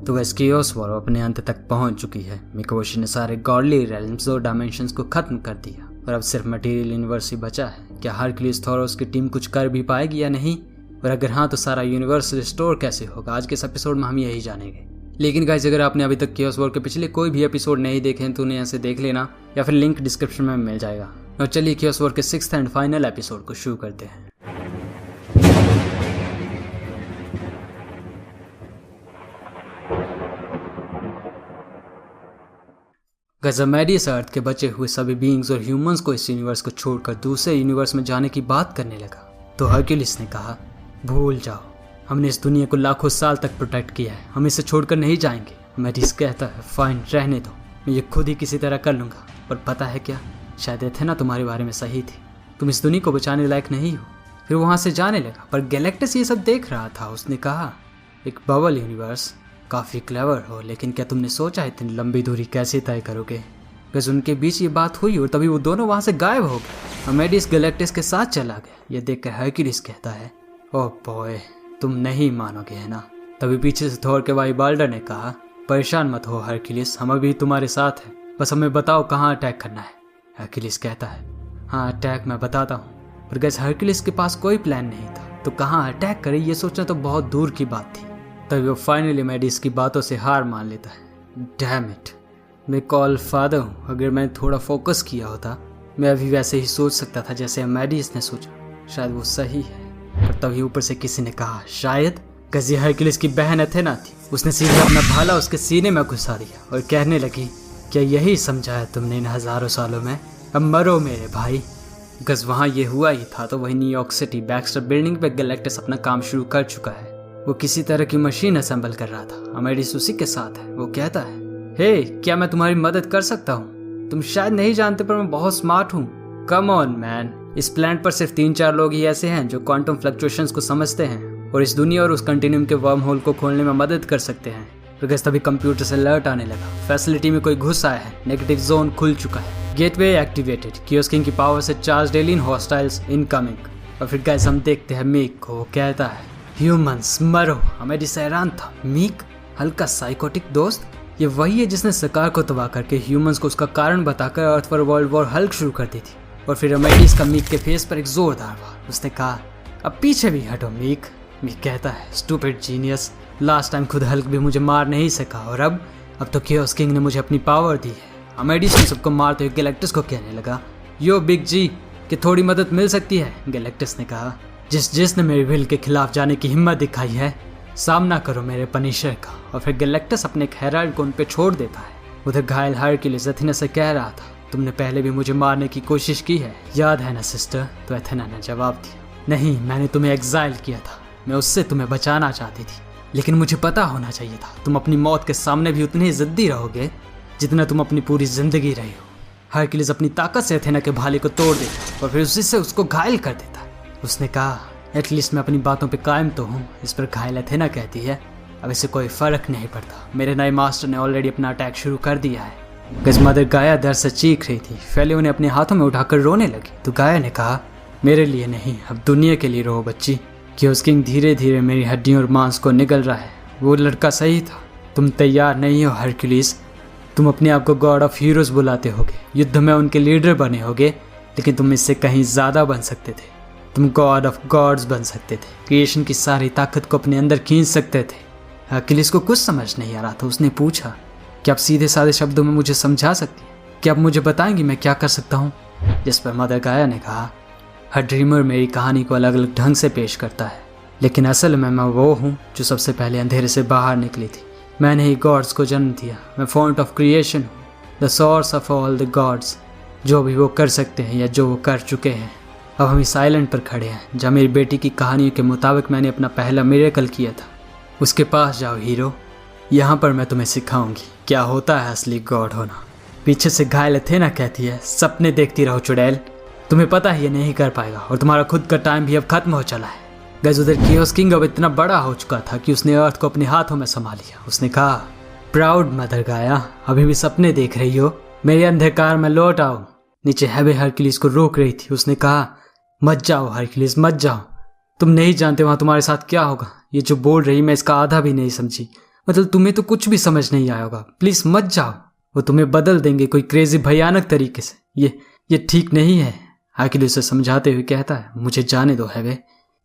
तो एस्कियोस वॉर अपने अंत तक पहुंच चुकी है। मिकोशी ने सारे गॉडली रेल्म्स और डायमेंशंस को खत्म कर दिया और अब सिर्फ मटेरियल यूनिवर्स ही बचा है। क्या हरक्यूलिस थोरोस की टीम कुछ कर भी पाएगी या नहीं, और अगर हाँ तो सारा यूनिवर्स रिस्टोर कैसे होगा? आज के इस एपिसोड में हम यही जानेंगे। लेकिन गाइस, अगर आपने अभी तक कियोस वॉर के पिछले कोई भी एपिसोड नहीं देखे हैं तो उन्हें यहाँ से देख लेना, या फिर लिंक डिस्क्रिप्शन में मिल जाएगा। और चलिए कियोस वॉर के 6th एंड फाइनल एपिसोड को शुरू करते हैं। गज़मेडियस अर्थ के बचे हुए सभी बीइंग्स और ह्यूमंस को इस यूनिवर्स को छोड़कर दूसरे यूनिवर्स में जाने की बात करने लगा। तो हरक्यूलिस ने कहा, भूल जाओ, हमने इस दुनिया को लाखों साल तक प्रोटेक्ट किया है, हम इसे छोड़कर नहीं जाएंगे। मेडिस कहता है, फाइन, रहने दो, मैं ये खुद ही किसी तरह कर लूँगा। और पता है क्या, शायद एथेना तुम्हारे बारे में सही थी, तुम इस दुनिया को बचाने लायक नहीं हो। फिर वहाँ से जाने लगा, पर गैलेक्टस ये सब देख रहा था। उसने कहा, एक बबल यूनिवर्स, काफ़ी क्लेवर हो, लेकिन क्या तुमने सोचा इतनी लंबी दूरी कैसे तय करोगे? बस उनके बीच ये बात हुई और तभी वो दोनों वहाँ से गायब हो गए। मेडिस गैलेक्टस के साथ चला गया। ये देखकर हरक्यूलिस कहता है, ओह बॉय, तुम नहीं मानोगे है ना। तभी पीछे से थोर के भाई बाल्डर ने कहा, परेशान मत हो हरक्यूलिस, हम अभी तुम्हारे साथ हैं, बस हमें बताओ कहाँ अटैक करना है। हरक्यूलिस कहता है, हाँ अटैक मैं बताता हूँ। पर गैस हरक्यूलिस के पास कोई प्लान नहीं था, तो कहाँ अटैक करे ये सोचना तो बहुत दूर की बात थी। तभी वो फाइनली मेडिस की बातों से हार मान लेता है। डैम इट, मैं कॉल फादर हूँ, अगर मैंने थोड़ा फोकस किया होता मैं अभी वैसे ही सोच सकता था जैसे मेडिस ने सोचा। शायद वो सही है। पर तभी ऊपर से किसी ने कहा, शायद गज़ी हरक्यूलिस की बहन एथेना थी। उसने सीधे अपना भाला उसके सीने में घुसा दिया और कहने लगी, क्या यही समझा है तुमने इन हज़ारों सालों में? अब मरो मेरे भाई। गज़ वहाँ ये हुआ ही था तो वही न्यूयॉर्क सिटी बैक्स्टर बिल्डिंग पे गैलेक्टस अपना काम शुरू कर चुका है। वो किसी तरह की मशीन असेंबल कर रहा था। मेडिस उसी के साथ है। वो कहता है, हे क्या मैं तुम्हारी मदद कर सकता हूँ? तुम शायद नहीं जानते पर मैं बहुत स्मार्ट हूँ। कम ऑन मैन, इस प्लैनेट पर सिर्फ 3-4 लोग ही ऐसे हैं जो क्वांटम फ्लक्चुएशंस को समझते हैं और इस दुनिया और उस कंटिन्यूम के वर्म होल को खोलने में मदद कर सकते हैं। फिर तभी कंप्यूटर से अलर्ट आने लगा, फैसिलिटी में कोई घुस आया है, नेगेटिव जोन खुल चुका है, गेटवे एक्टिवेटेड, कियोस किंग की पावर से चार्ज एलियन हॉस्टाइल्स इनकमिंग। और फिर गैस हम देखते हैं मीक को। वो कहता है, ह्यूमंस मरो। मेडिस हैरान था, मीक हल्का साइकोटिक दोस्त, ये वही है जिसने सकार को तबाह करके ह्यूमंस को उसका कारण बताकर अर्थ पर वर्ल्ड वॉर हल्क शुरू कर दी थी। और फिर मेडिस का मीक के फेस पर एक जोरदार वार। उसने कहा, अब पीछे भी हटो मीक। मीक कहता है, स्टूपिड जीनियस, लास्ट टाइम खुद हल्क भी मुझे मार नहीं सका और अब तो कियोस किंग ने मुझे अपनी पावर दी है। मेडिस ने सबको मारते हुए गैलेक्टस को कहने लगा, यो बिग जी, कि थोड़ी मदद मिल सकती है? गैलेक्टस ने कहा, जिसने मेरे विल के खिलाफ जाने की हिम्मत दिखाई है, सामना करो मेरे पनिशर का। और फिर गैलेक्टस अपने एक हेराल्ड को उन पे छोड़ देता है। उधर घायल हरक्यूलिस एथेना से कह रहा था, तुमने पहले भी मुझे मारने की कोशिश की है, याद है ना सिस्टर? तो एथेना ने जवाब दिया, नहीं, मैंने तुम्हें एग्जाइल किया था, मैं उससे तुम्हें बचाना चाहती थी, लेकिन मुझे पता होना चाहिए था तुम अपनी मौत के सामने भी उतने ही जिद्दी रहोगे जितना तुम अपनी पूरी जिंदगी रही हो। हरक्यूलिस अपनी ताकत से एथेना के भाले को तोड़ देता और फिर उसी से उसको घायल कर देता। उसने कहा, एटलीस्ट मैं अपनी बातों पे कायम तो हूँ। इस पर घायल एथेना कहती है, अब इससे कोई फर्क नहीं पड़ता, मेरे नए मास्टर ने ऑलरेडी अपना अटैक शुरू कर दिया है। गज मदर गाया दर्द से चीख रही थी। फैले उन्हें अपने हाथों में उठाकर रोने लगी। तो गाया ने कहा, मेरे लिए नहीं, अब दुनिया के लिए रो बच्ची। कियोस किंग धीरे धीरे मेरी हड्डियों और मांस को निगल रहा है। वो लड़का सही था, तुम तैयार नहीं हो हरक्यूलिस। तुम अपने आप को गॉड ऑफ हीरोज बुलाते होगे, युद्ध में उनके लीडर बने होगे, लेकिन तुम इससे कहीं ज़्यादा बन सकते थे। तुम गॉड ऑफ गॉड्स बन सकते थे, क्रिएशन की सारी ताकत को अपने अंदर खींच सकते थे। हरक्यूलिस को कुछ समझ नहीं आ रहा था। उसने पूछा, क्या आप सीधे साधे शब्दों में मुझे समझा सकती हैं? क्या आप मुझे बताएंगी मैं क्या कर सकता हूँ? जिस पर मदर गाया ने कहा, हर ड्रीमर मेरी कहानी को अलग अलग ढंग से पेश करता है, लेकिन असल में मैं वो हूँ जो सबसे पहले अंधेरे से बाहर निकली थी। मैंने ही गॉड्स को जन्म दिया। मैं फॉन्ट ऑफ क्रिएशन हूँ, the source of all the gods. जो भी वो कर सकते हैं या जो वो कर चुके हैं। अब हम इस आइलैंड पर खड़े हैं जहाँ मेरी बेटी की कहानियों के मुताबिक मैंने अपना पहला मिरेकल किया था। उसके पास जाओ हीरो, यहाँ पर मैं तुम्हें सिखाऊंगी क्या होता है असली गॉड होना। पीछे से घायल एथेना कहती है, सपने देखती रहो चुड़ैल, तुम्हें पता है ये नहीं कर पाएगा और तुम्हारा खुद का टाइम भी अब खत्म हो चला है। गैस उधर कियोस किंग अब इतना बड़ा हो चुका था कि उसने अर्थ को अपने हाथों में संभाल लिया। उसने कहा, प्राउड मदर गाया, अभी भी सपने देख रही हो? मेरे अंधकार में लौट आओ। नीचे हैवे हरक्यूलिस को रोक रही थी। उसने कहा, मत जाओ हरक्यूलिस, मत जाओ, तुम नहीं जानते वहाँ तुम्हारे साथ क्या होगा। ये जो बोल रही मैं इसका आधा भी नहीं समझी। मतलब तुम्हें तो कुछ भी समझ नहीं आया होगा, प्लीज मत जाओ, वो तुम्हें बदल देंगे कोई क्रेजी भयानक तरीके से, ये ठीक नहीं है। हरक्यूलिस उसे समझाते हुए कहता है, मुझे जाने दो हैवे,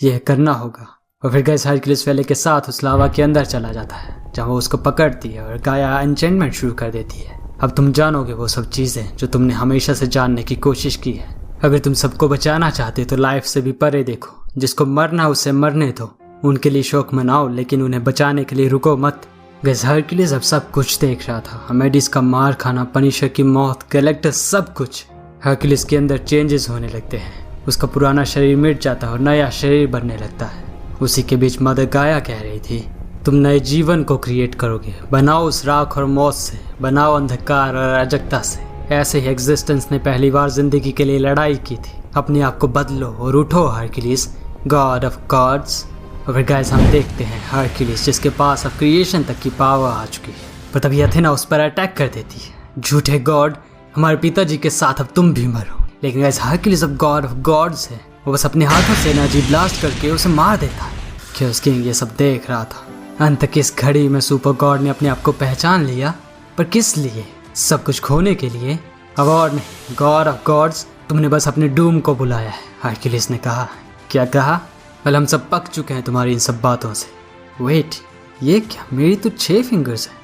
यह करना होगा। और फिर गैस हरक्यूलिस फेले के साथ उस लावा के अंदर चला जाता है, जहाँ वो उसको पकड़ती है और गाया एन्चेंटमेंट शुरू कर देती है। अब तुम जानोगे वो सब चीज़ें जो तुमने हमेशा से जानने की कोशिश की है। अगर तुम सबको बचाना चाहते तो लाइफ से भी परे देखो, जिसको मरना उसे मरने दो, उनके लिए शौक मनाओ, लेकिन उन्हें बचाने के लिए रुको मत। गैस हरक्यूलिस अब सब कुछ देख रहा था, अमेडिस का मार खाना, पनिशर की मौत, गैलेक्टस, सब कुछ। हरक्यूलिस के अंदर चेंजेस होने लगते हैं, उसका पुराना शरीर मिट जाता है और नया शरीर बनने लगता है। उसी के बीच मदर गाया कह रही थी, तुम नए जीवन को क्रिएट करोगे, बनाओ उस राख और मौत से, बनाओ अंधकार और अराजकता से। ऐसे ही एग्जिस्टेंस ने पहली बार जिंदगी के लिए लड़ाई की थी। अपने आप को बदलो और उठो हरक्यूलिस, गॉड ऑफ गॉड्स। और फिर गाइस हम देखते हैं हरक्यूलिस जिसके पास अब क्रिएशन तक की पावर आ चुकी है, पर तभी एथेना उस पर अटैक कर देती है। झूठे गॉड, हमारे पिताजी के साथ अब तुम भी मरो। लेकिन गाइस हरक्यूलिस अब गॉड ऑफ गॉड्स है, वो बस अपने हाथों से एनर्जी ब्लास्ट करके उसे मार देता है। क्योस किंग ये सब देख रहा था। अंत तक इस घड़ी में सुपर गॉड ने अपने आप को पहचान लिया, पर किस लिए? सब कुछ खोने के लिए? अब और नहीं, गॉड ऑफ गॉड्स, तुमने बस अपने डूम को बुलाया है। हरक्यूलिस ने कहा। क्या कहा? वेल हम सब पक चुके हैं तुम्हारी इन सब बातों से। वेट, ये क्या? मेरी तो 6 फिंगर्स हैं,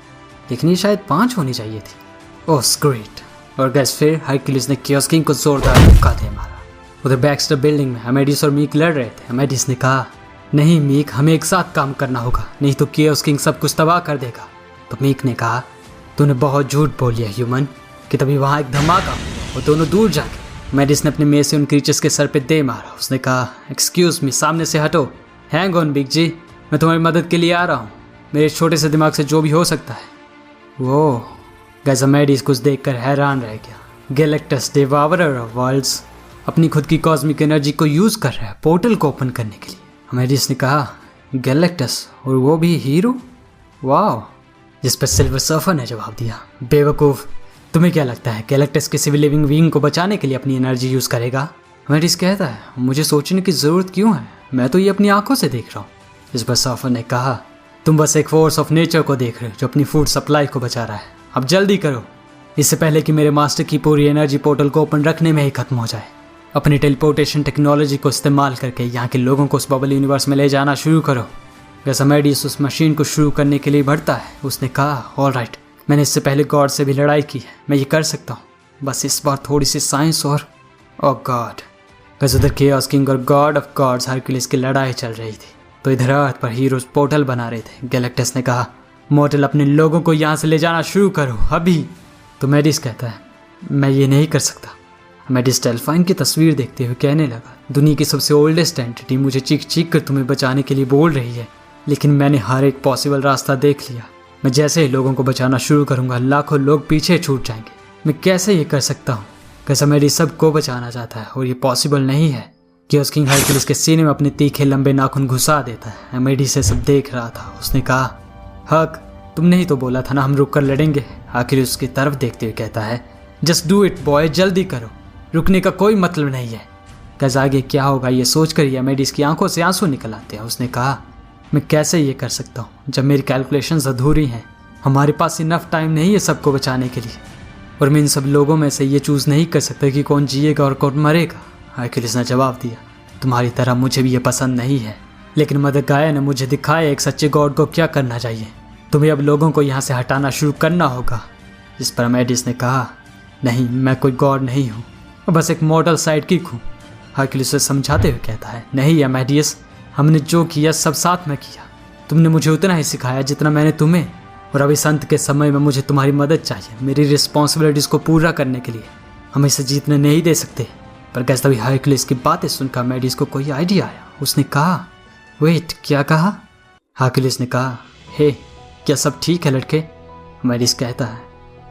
लेकिन ये शायद 5 होनी चाहिए थी। Oh great. और गैस फिर हरक्यूलिस ने कियोस किंग को जोरदार धक्का दे मारा। उधर बैक्स्टर बिल्डिंग में अमेडिस और मीक लड़ रहे थे। अमेडिस ने कहा, नहीं मीक, हमें एक साथ काम करना होगा, नहीं तो कियोस किंग सब कुछ तबाह कर देगा। तो मीक ने कहा, तूने बहुत झूठ बोल लिया ह्यूमन। कि तभी वहाँ एक धमाका हुआ और दोनों दूर जा गए। अमेडिस ने अपने मेज से उन क्रीचर्स के सर पे दे मारा। उसने कहा, एक्सक्यूज मी, सामने से हटो। हैंग ऑन बिग जी, मैं तुम्हारी मदद के लिए आ रहा हूँ, मेरे छोटे से दिमाग से जो भी हो सकता है। वो गाइस अमेडिस कुछ देखकर हैरान रह गया। गैलेक्टस, डिवावरर ऑफ वर्ल्ड्स, अपनी खुद की कॉस्मिक एनर्जी को यूज कर रहा है पोर्टल को ओपन करने के लिए। अमेडिस ने कहा, गैलेक्टस, और वो भी हीरो? वाह। जिस पर सिल्वर सर्फर ने जवाब दिया, बेवकूफ़, तुम्हें क्या लगता है गैलेक्टस किसी भी लिविंग बीइंग को बचाने के लिए अपनी एनर्जी यूज करेगा? अमेडिस कहता है, मुझे सोचने की जरूरत क्यों है, मैं तो ये अपनी आंखों से देख रहा हूँ। जिस पर सर्फर ने कहा, तुम बस एक फोर्स ऑफ नेचर को देख रहे हो जो अपनी फूड सप्लाई को बचा रहा है। अब जल्दी करो, इससे पहले कि मेरे मास्टर की पूरी एनर्जी पोर्टल को ओपन रखने में ही खत्म हो जाए। अपनी टेलीपोर्टेशन टेक्नोलॉजी को इस्तेमाल करके यहाँ के लोगों को उस बबल यूनिवर्स में ले जाना शुरू करो। जैसा अमेडिस उस मशीन को शुरू करने के लिए बढ़ता है, उसने कहा, ऑल राइट, मैंने इससे पहले गॉड से भी लड़ाई की है, मैं ये कर सकता हूँ, बस इस बार थोड़ी सी साइंस और ओह गॉड। बस उधर कियोस किंग और गॉड ऑफ गॉड्स हरक्यूलिस की लड़ाई चल रही थी, तो इधर अर्थ पर हीरोज पोर्टल बना रहे थे। गैलेक्टस ने कहा, मोर्टल अपने लोगों को यहाँ से ले जाना शुरू करो अभी। तो अमेडिस कहता है, मैं ये नहीं कर सकता। अमेडिस टेल्फाइन की तस्वीर देखते हुए कहने लगा, दुनिया की सबसे ओल्डेस्ट एंटिटी मुझे चीख चीख कर तुम्हें बचाने के लिए बोल रही है, लेकिन मैंने हर एक पॉसिबल रास्ता देख लिया। मैं जैसे ही लोगों को बचाना शुरू करूंगा, लाखों लोग पीछे छूट जाएंगे। मैं कैसे ये कर सकता हूँ? कैसे अमेडिस सबको बचाना चाहता है और ये पॉसिबल नहीं है। कियोस किंग हरक्यूलिस के सीने में अपने तीखे लंबे नाखून घुसा देता है। अमेडिस से सब देख रहा था। उसने कहा, हक, तुमने ही तो बोला था ना हम रुक कर लड़ेंगे। हरक्यूलिस उसकी तरफ देखते हुए कहता है, जस्ट डू इट बॉय, जल्दी करो, रुकने का कोई मतलब नहीं है। कैसे आगे क्या होगा ये सोचकर ही अमेडिस की आंखों से आंसू निकल आते हैं। उसने कहा, मैं कैसे ये कर सकता हूँ जब मेरी कैलकुलेशंस अधूरी हैं, हमारे पास इनफ टाइम नहीं है सबको बचाने के लिए, और मैं इन सब लोगों में से ये चूज़ नहीं कर सकता कि कौन जिएगा और कौन मरेगा। हरक्यूलिस ने जवाब दिया, तुम्हारी तरह मुझे भी ये पसंद नहीं है, लेकिन मदर गाया ने मुझे दिखाया एक सच्चे गॉड को क्या करना चाहिए। तुम्हें अब लोगों को यहाँ से हटाना शुरू करना होगा। जिस पर अमेडिस ने कहा, नहीं, मैं कोई गॉड नहीं हूँ, बस एक मॉडल साइडकिक हूँ। हरक्यूलिस से समझाते हुए कहता है, नहीं अमेडिस, हमने जो किया सब साथ में किया, तुमने मुझे उतना ही सिखाया जितना मैंने तुम्हें, और अभी संत के समय में मुझे तुम्हारी मदद चाहिए मेरी रिस्पॉन्सिबिलिटीज़ को पूरा करने के लिए। हम इसे जीतने नहीं दे सकते। पर कैसे तभी हरक्यूलिस की बातें सुनकर अमेडिस को कोई आइडिया आया। उसने कहा, वेट, क्या कहा? हरक्यूलिस ने कहा, हे, क्या सब ठीक है लड़के? अमेडिस कहता है,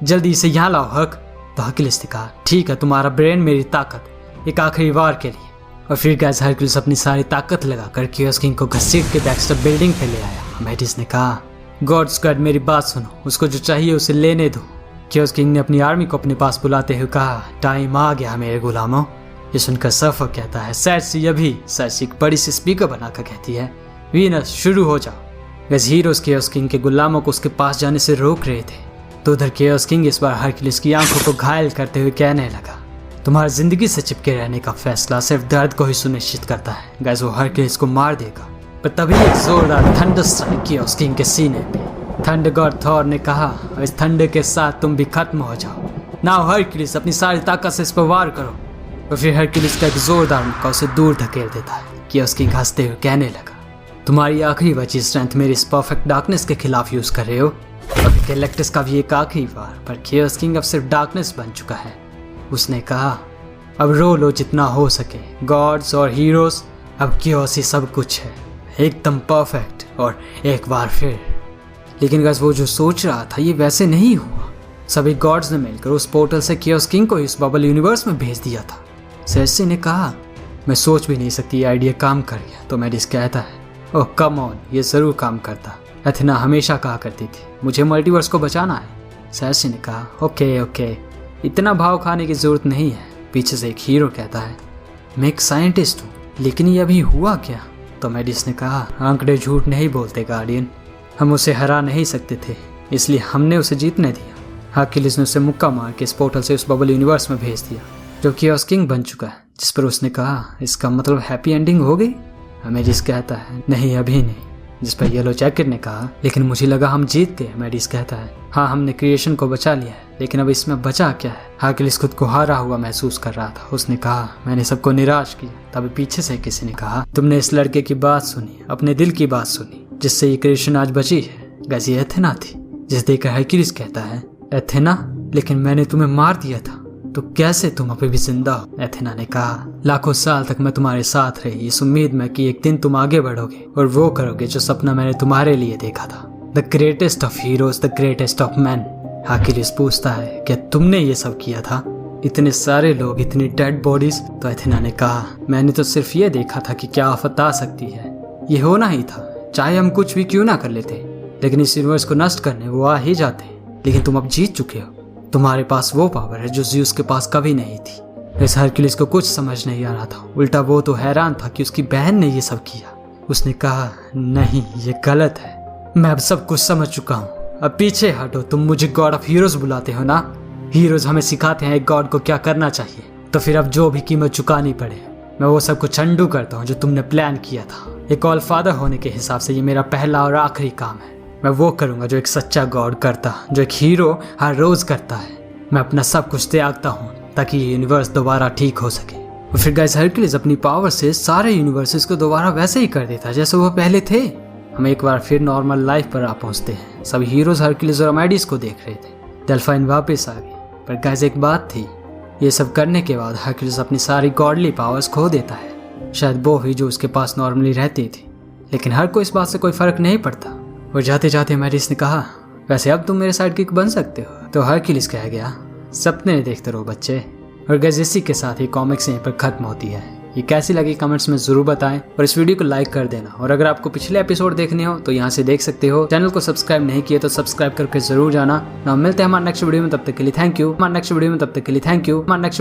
जल्दी इसे यहाँ लाओ हक। तो हरक्यूलिस ने कहा, ठीक है, तुम्हारा ब्रेन मेरी ताकत, एक आखिरी वार के लिए। और फिर गैस हरक्यूलिस अपनी सारी ताकत लगाकर कियोस किंग को घसीट के बैक्स्टर बिल्डिंग पे ले आया। अमेडिस ने कहा, गॉड स्क्वाड, मेरी बात सुनो, उसको जो चाहिए उसे लेने दो। कियोस किंग ने अपनी आर्मी को अपने पास बुलाते हुए कहा, टाइम आ गया मेरे गुलामों। ये सुनकर सर्फर कहता है, सैरसी अभी। सैरसी एक बड़ी सी स्पीकर बनाकर कहती है, वीनस शुरू हो जाओ। गैस हीरोज केओस किंग के गुलामों को उसके पास जाने से रोक रहे थे। तो उधर केओस किंग इस बार हरक्यूलिस की आंखों को घायल करते हुए कहने लगा, तुम्हारा जिंदगी से चिपके रहने का फैसला सिर्फ दर्द को ही सुनिश्चित करता है। गैस वो हरक्यूलिस को मार देगा। पर तभी एक जोरदार थंडर स्ट्राइक केओस किंग के सीने पे। थंडर गॉड थॉर ने कहा, और इस थंडर के साथ तुम भी खत्म हो जाओ। नाउ हरक्यूलिस अपनी सारी ताकत से इस पर वार करो। और फिर हरक्यूलिस का एक जोरदार मुक्का उसे दूर धकेल देता है। केओस किंग हंसते हुए कहने लगा, तुम्हारी आखिरी बची स्ट्रेंथ मेरी इस परफेक्ट डार्कनेस के खिलाफ यूज कर रहे हो। और गैलेक्टस का भी एक आखिरी बार, पर केओस किंग अब सिर्फ डार्कनेस बन चुका है। उसने कहा, अब रो लो जितना हो सके, गॉड्स और हीरोज, अब केओस ही सब कुछ है, एकदम परफेक्ट। और एक बार फिर। लेकिन गैस वो जो सोच रहा था ये वैसे नहीं हुआ। सभी गॉड्स ने मिलकर उस पोर्टल से केओस किंग को इस बबल यूनिवर्स में भेज दिया था। सेर्सी ने कहा, मैं सोच भी नहीं सकती ये आइडिया काम कर गया। तो मैडिस कहता है, ओह कम ऑन, ये जरूर काम करता। एथेना हमेशा कहा करती थी, मुझे मल्टीवर्स को बचाना है। सेर्सी ने कहा, ओके, इतना भाव खाने की जरूरत नहीं है। पीछे से एक हीरो कहता है, मैं एक साइंटिस्ट हूँ, लेकिन ये अभी हुआ क्या? तो मैडिस ने कहा, आंकड़े झूठ नहीं बोलते गार्डियन, हम उसे हरा नहीं सकते थे, इसलिए हमने उसे जीतने दिया। हरक्यूलिस ने उसे मुक्का मार के इस पोर्टल से उस बबल यूनिवर्स में भेज दिया, जो केओस किंग बन चुका है। जिस पर उसने कहा, इसका मतलब हैप्पी एंडिंग हो गई? मैडिस कहता है, नहीं अभी नहीं। जिस पर येलो जैकेट ने कहा, लेकिन मुझे लगा हम जीत गए। मैडिस कहता है, हाँ हमने क्रिएशन को बचा लिया है, लेकिन अब इसमें बचा क्या है? हरक्यूलिस खुद को हारा हुआ महसूस कर रहा था। उसने कहा, मैंने सबको निराश किया। तभी पीछे से किसी ने कहा, तुमने इस लड़के की बात सुनी, अपने दिल की बात सुनी, जिससे ये क्रिएशन आज बची है। गैस ये एथेना थी। जिस देखकर हरक्यूलिस कहता है, एथेना, लेकिन मैंने तुम्हें मार दिया था, तो कैसे तुम अभी भी जिंदा हो? एथेना ने कहा, लाखों साल तक मैं तुम्हारे साथ रही, इस उम्मीद में कि एक दिन तुम आगे बढ़ोगे और वो करोगे जो सपना मैंने तुम्हारे लिए देखा था। The greatest of heroes, the greatest of man. Hercules पूछता है, क्या तुमने ये सब किया था? इतने सारे लोग, इतनी डेड बॉडीज? तो एथेना ने कहा, मैंने तो सिर्फ ये देखा था कि क्या आफत आ सकती है। ये होना ही था, चाहे हम कुछ भी क्यों ना कर लेते, लेकिन इस यूनिवर्स को नष्ट करने वो आ ही जाते। लेकिन तुम अब जीत चुके हो, तुम्हारे पास वो पावर है जो ज़्यूस के पास कभी नहीं थी। इस हरक्यूलिस को कुछ समझ नहीं आ रहा था, उल्टा वो तो हैरान था कि उसकी बहन ने ये सब किया। उसने कहा, नहीं ये गलत है, मैं अब सब कुछ समझ चुका हूँ, अब पीछे हटो। तुम मुझे गॉड ऑफ हीरोज बुलाते हो ना? हीरोज हमें सिखाते हैं एक गॉड को क्या करना चाहिए। तो फिर अब जो भी कीमत चुकानी पड़े, मैं वो सब कुछ अनडू करता हूँ जो तुमने प्लान किया था। एक ऑल फादर होने के हिसाब से ये मेरा पहला और आखिरी काम है। मैं वो करूँगा जो एक सच्चा गॉड करता, जो एक हीरो हर रोज करता है। मैं अपना सब कुछ त्यागता हूँ ताकि ये यूनिवर्स दोबारा ठीक हो सके। और फिर गाइस हरक्यूलिस अपनी पावर से सारे यूनिवर्सेस को दोबारा वैसे ही कर देता जैसे वो पहले थे। हम एक बार फिर नॉर्मल लाइफ पर आ पहुँचते हैं। सब हीरोज हरक्यूलिस और मैडिस को देख रहे थे। डेल्फाइन वापस आ गई, पर गाइस एक बात थी, ये सब करने के बाद हरक्यूलिस अपनी सारी गॉडली पावर्स खो देता है। शायद वो ही जो उसके पास नॉर्मली रहती थी, लेकिन हर को इस बात से कोई फर्क नहीं पड़ता। और जाते जाते मैडिस ने कहा, वैसे अब तुम मेरे साइड किक बन सकते हो। तो हरक्यूलिस कह गया, सपने देखते रहो बच्चे। और गाइस इसी के साथ ही कॉमिक्स यहीं पर खत्म होती है। ये कैसी लगी कमेंट्स में जरूर बताएं और इस वीडियो को लाइक कर देना। और अगर आपको पिछले एपिसोड देखने हो तो यहाँ से देख सकते हो। चैनल को सब्सक्राइब नहीं किया तो सब्सक्राइब करके जरूर जाना। ना मिलते हैं हमारे नेक्स्ट वीडियो में, तब तक के लिए थैंक यू। हमारे नेक्स्ट वीडियो में, तब तक के लिए थैंक यू। हमारे नेक्स्ट